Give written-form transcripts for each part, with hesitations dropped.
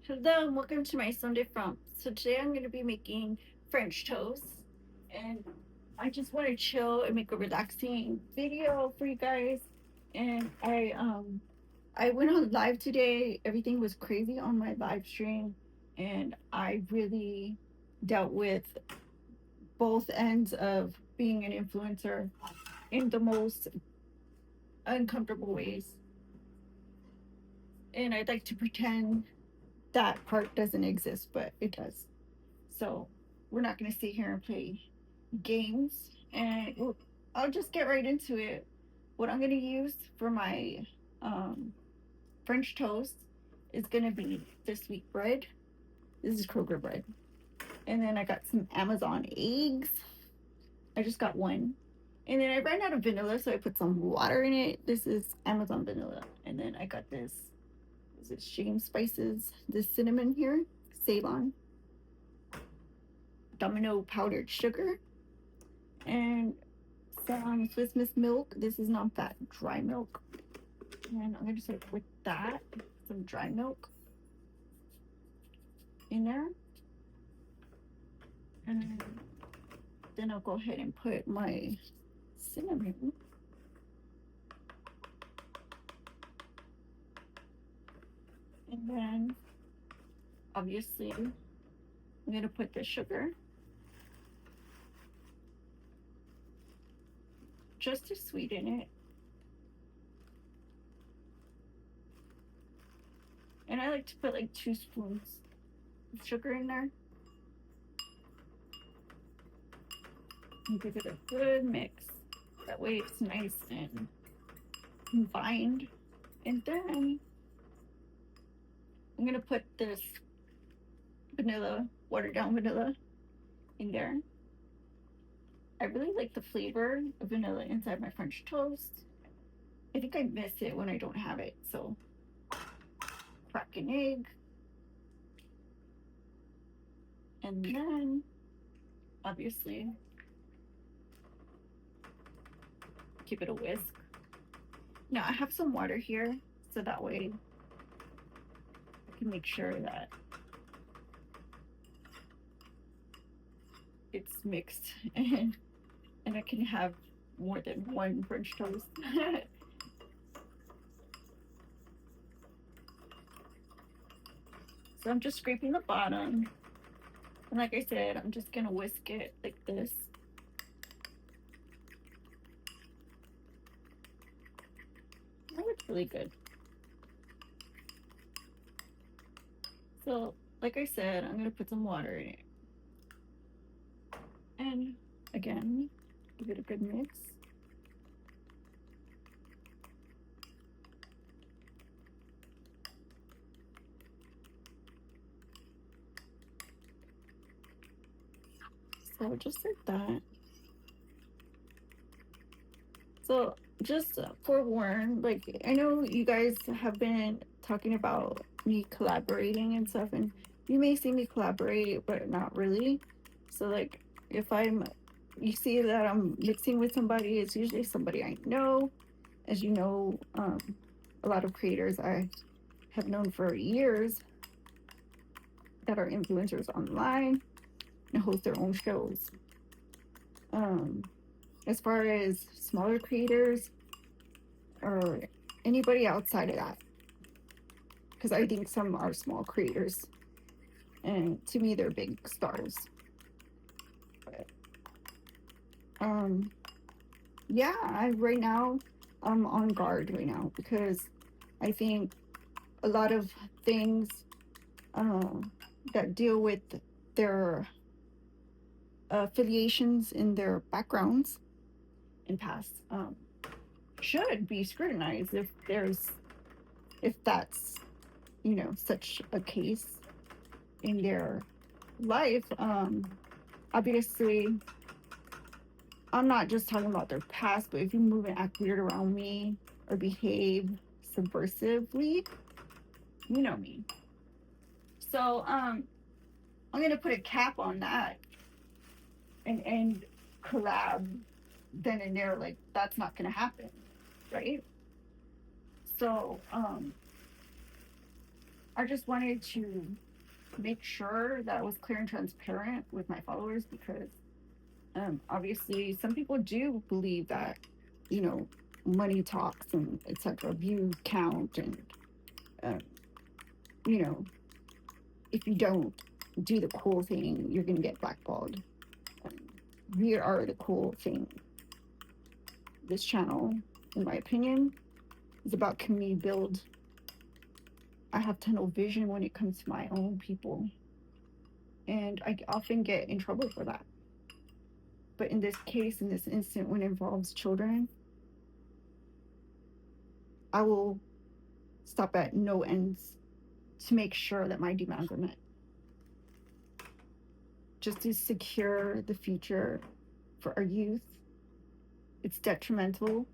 Hello and welcome to my Sunday Front. So today I'm going to be making French toast, and I just want to chill and make a relaxing video for you guys. And I went on live today. Everything was crazy on my live stream, and I really dealt with both ends of being an influencer in the most uncomfortable ways. And I'd like to pretend that part doesn't exist, but it does. So we're not going to sit here and play games. And I'll just get right into it. What I'm going to use for my um, French toast is going to be this wheat bread. This is Kroger bread. And then I got some Amazon eggs. I just got one. And then I ran out of vanilla, so I put some water in it. This is Amazon vanilla. And then I got this. Is it Shame Spices? This cinnamon here, Ceylon. Domino powdered sugar, and some Swiss Miss milk. This is non-fat dry milk. And I'm going to start with that, some dry milk in there. And then I'll go ahead and put my cinnamon. And then, obviously, I'm going to put the sugar just to sweeten it. And I like to put like 2 spoons of sugar in there. And give it a good mix. That way it's nice and combined. And then I'm going to put this vanilla, watered down vanilla in there. I really like the flavor of vanilla inside my French toast. I think I miss it when I don't have it. So crack an egg. And then, obviously, give it a whisk. Now I have some water here, so that way I can make sure that it's mixed and I can have more than one French toast. So I'm just scraping the bottom. And like I said, I'm just gonna whisk it like this. That looks really good. So, like I said, I'm gonna put some water in it. And again, give it a good mix. So just like that. So just forewarn, like I know you guys have been talking about me collaborating and stuff, and you may see me collaborate, but not really. So like if you see that I'm mixing with somebody, it's usually somebody I know. As you know, a lot of creators I have known for years that are influencers online and host their own shows. Um, as far as smaller creators or anybody outside of that, because I think some are small creators, and to me they're big stars. But yeah, right now I'm on guard right now because I think a lot of things that deal with their affiliations in their backgrounds and past should be scrutinized if that's such a case in their life. Obviously I'm not just talking about their past, but if you move and act weird around me or behave subversively, you know me. So I'm gonna put a cap on that and collab then and there. Like that's not gonna happen, right? So I just wanted to make sure that I was clear and transparent with my followers because obviously some people do believe that, you know, money talks and etc. View count and um, you know, if you don't do the cool thing, you're gonna get blackballed. Um, we are the cool thing. This channel, in my opinion, is about community build. I have tunnel vision when it comes to my own people, and I often get in trouble for that. But in this case, in this instant, when it involves children, I will stop at no ends to make sure that my demands are met, just to secure the future for our youth. It's detrimental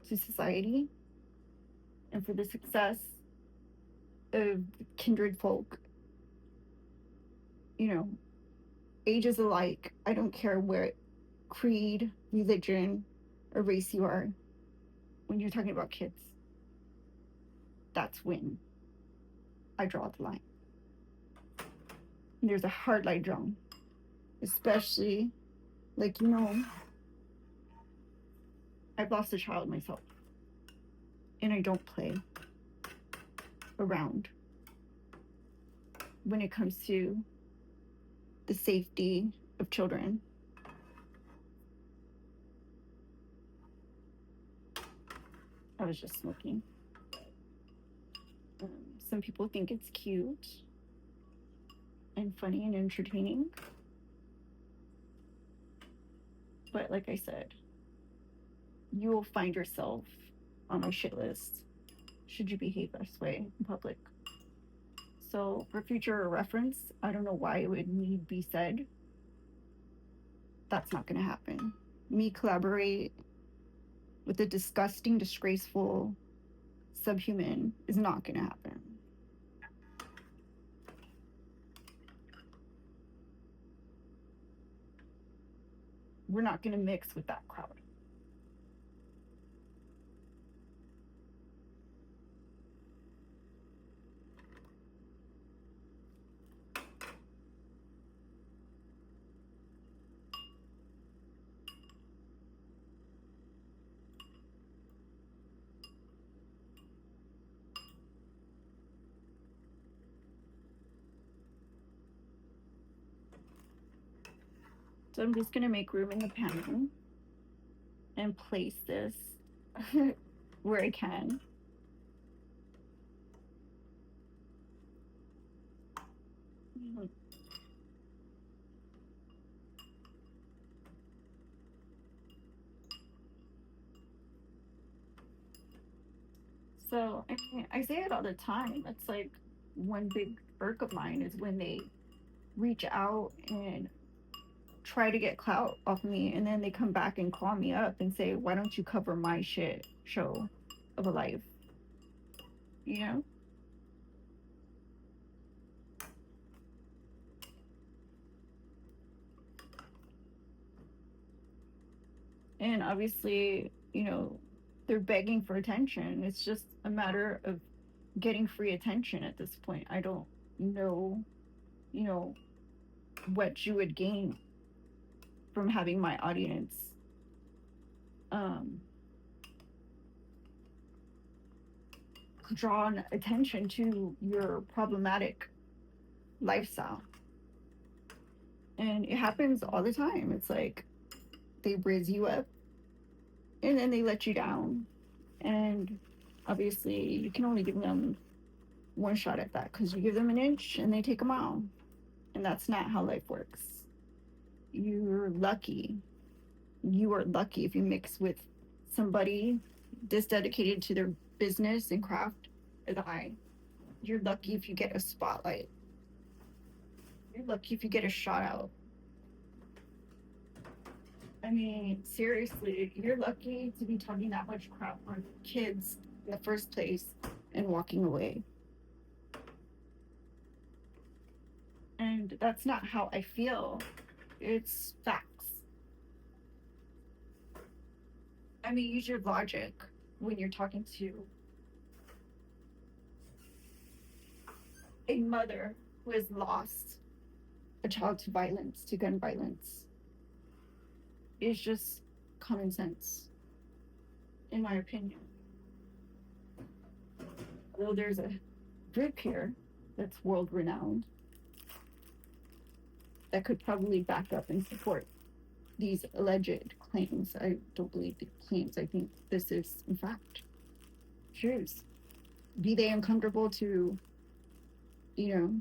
to society and for the success of kindred folk, you know, ages alike. I don't care what creed, religion, or race you are. When you're talking about kids, that's when I draw the line. And there's a hard line drawn, especially, like, you know, I've lost a child myself, and I don't play around when it comes to the safety of children. I was just smoking. Some people think it's cute and funny and entertaining. But like I said, you will find yourself on my shit list should you behave this way in public. So for future reference, I don't know why it would need be said. That's not going to happen. Me collaborate with a disgusting, disgraceful subhuman is not going to happen. We're not going to mix with that crowd. So I'm just going to make room in the panel and place this where I can. So I mean, I say it all the time. It's like one big irk of mine is when they reach out and try to get clout off me, and then they come back and call me up and say, "Why don't you cover my shit show of a life?" You know. And obviously, you know, they're begging for attention. It's just a matter of getting free attention at this point. I don't know, you know, what you would gain from having my audience drawn attention to your problematic lifestyle. And it happens all the time. It's like they raise you up and then they let you down. And obviously, you can only give them one shot at that because you give them an inch and they take a mile. And that's not how life works. You're lucky. You are lucky if you mix with somebody this dedicated to their business and craft as I. You're lucky if you get a spotlight. You're lucky if you get a shout out. I mean, seriously, you're lucky to be talking that much crap on kids in the first place and walking away. And that's not how I feel. It's facts. I mean, use your logic when you're talking to a mother who has lost a child to violence, to gun violence, is just common sense, in my opinion. Although there's a group here that's world renowned that could probably back up and support these alleged claims. I don't believe the claims. I think this is, in fact, truth. Be they uncomfortable to, you know,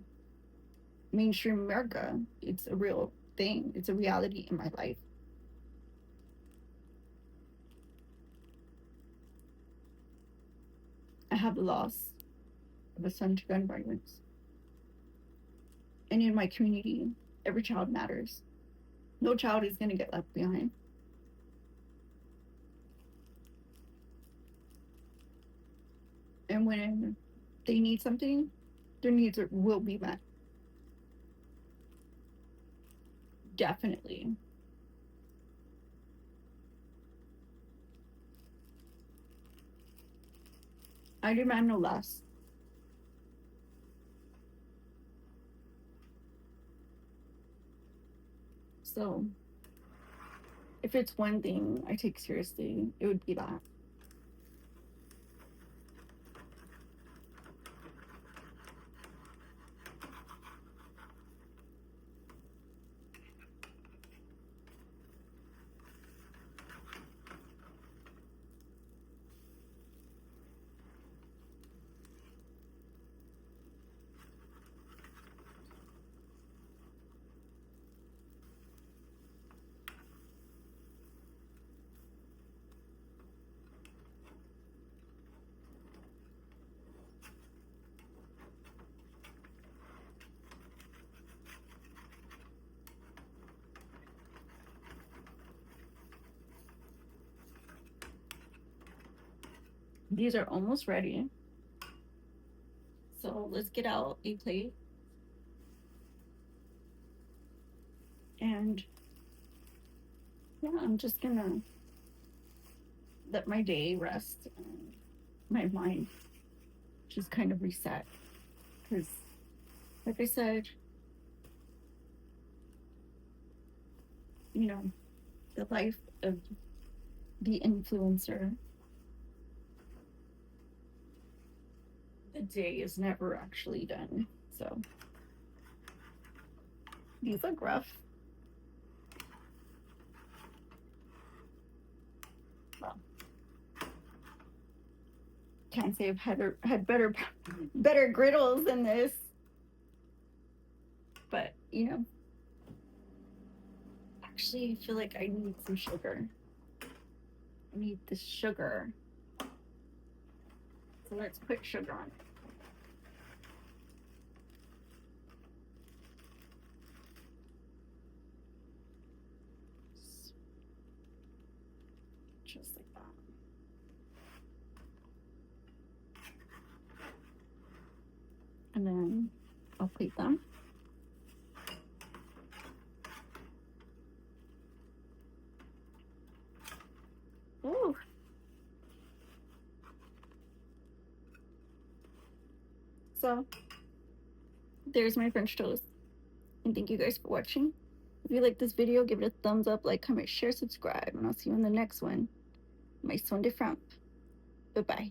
mainstream America, it's a real thing. It's a reality in my life. I have the loss of a son to gun violence. And in my community, every child matters. No child is going to get left behind. And when they need something, their needs will be met. Definitely. I demand no less. So, if it's one thing I take seriously, it would be that. These are almost ready. So let's get out a plate. And yeah, I'm just gonna let my day rest and my mind just kind of reset. Because, like I said, you know, the life of the influencer, the day is never actually done. So these look rough. Well, can't say I've had better griddles than this, but you know, actually, I feel like I need some sugar. I need the sugar. So let's put sugar on it. Just like that. And then I'll plate them. Ooh. So there's my French toast. And thank you guys for watching. If you like this video, give it a thumbs up, like, comment, share, subscribe, and I'll see you in the next one. My son de Framp. Bye-bye.